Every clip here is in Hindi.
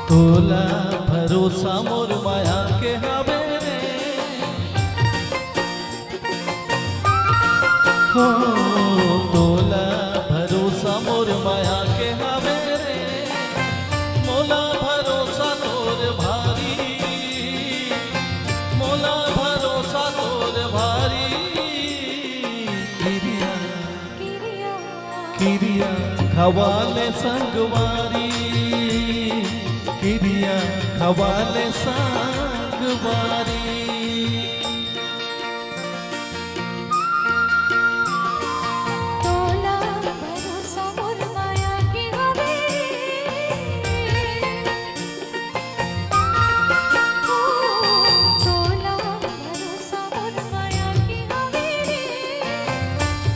तोला भरोसा मोर माया के हवे रे, हो तोला भरोसा मोर माया के हवे रे, मोला भरोसा तोर भारी, मोला भरोसा तोर भारी। किरिया किरिया खवाले संगवारी, किरिया खवाले संगवारी। तोला भरोसा मोर माया के हवे हो, तोला भरोसा मोर माया के हवे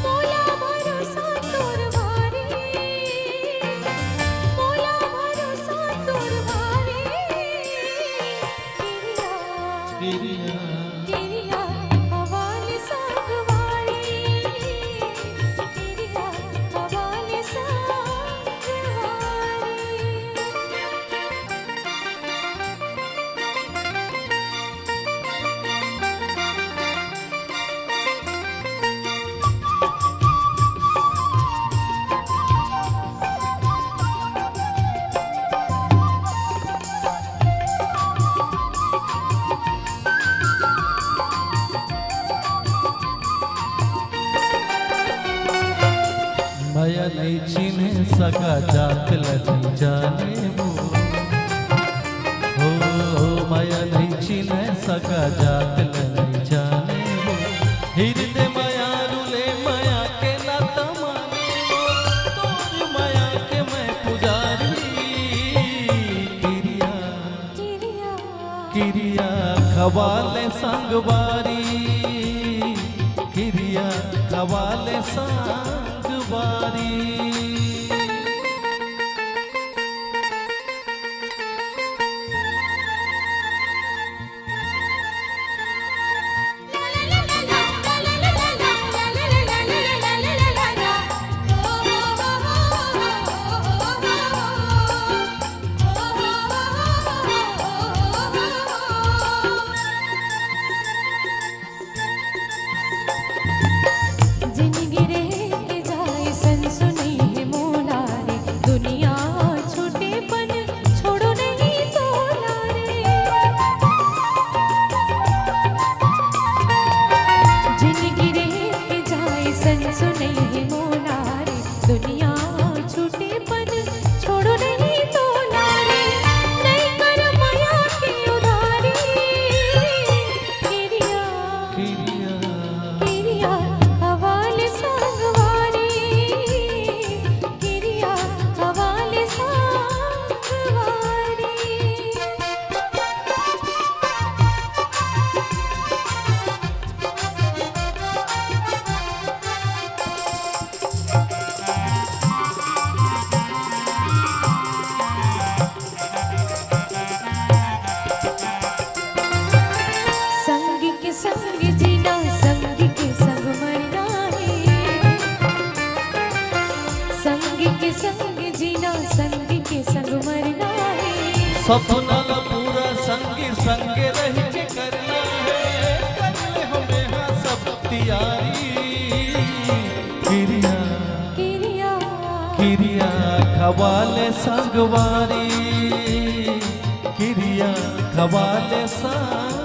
मोला भरोसा तोर भारी, मोला भरोसा तोर भारी। किरिया किरिया हवाले संगवारी, किरिया हवाले संगवारी। माया नहीं चिन्ह सका जात नहीं जाने वो, हो माया नहीं चिन्ह सका जात नहीं जाने वो। हृदय माया रुले माया के नाता माने वो, तोर माया के मैं पुजारी। किरिया किरिया किरिया खवाले संगवारी, किरिया खवाले संगवारी। जिंदगी रे के जाए सन सुनी है मोला रे, दुनिया छोटे पन छोड़ो नहीं तोला रे। जिंदगी रे के जाए सन सुनी है मोला रे, दुनिया छोटे पन छोड़ो नहीं तोला रे। नहीं कर माया की उधारी, किरिया किरिया किरिया हवाले संगवारी, किरिया हवाले संगवारी। संग के संग जीना, संग के संग मरना है। संग के संग जीना, संग के संग मरना है। सपना ला पूरा संगी संग रह के करना है, कर ले हमें हाँ सब तैयारी। किरिया किरिया किरिया खवाले संगवारी, किरिया खवाले संगवारी।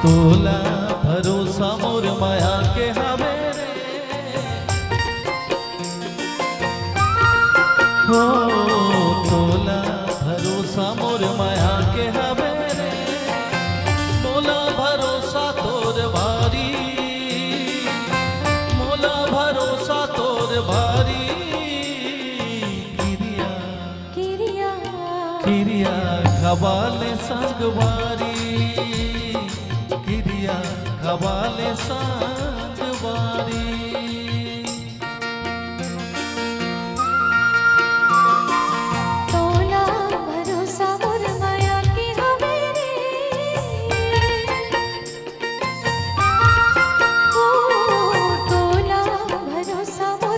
तोला भरोसा मोर माया के हवे रे, हो तोला भरोसा मोर माया के हवे रे, मोला भरोसा तोर भारी, मोला भरोसा तोर भारी। किरिया किरिया किरिया खवाले संगवारी, किरिया खवाले संगवारी। तोला भरोसा मोर माया के हवे रे, हो तोला भरोसा मोर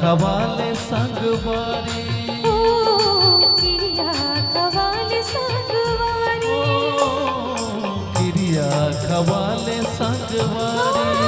खवाले संगवारी ओ किरिया खवाले संगवारी किरिया खवाले संगवारी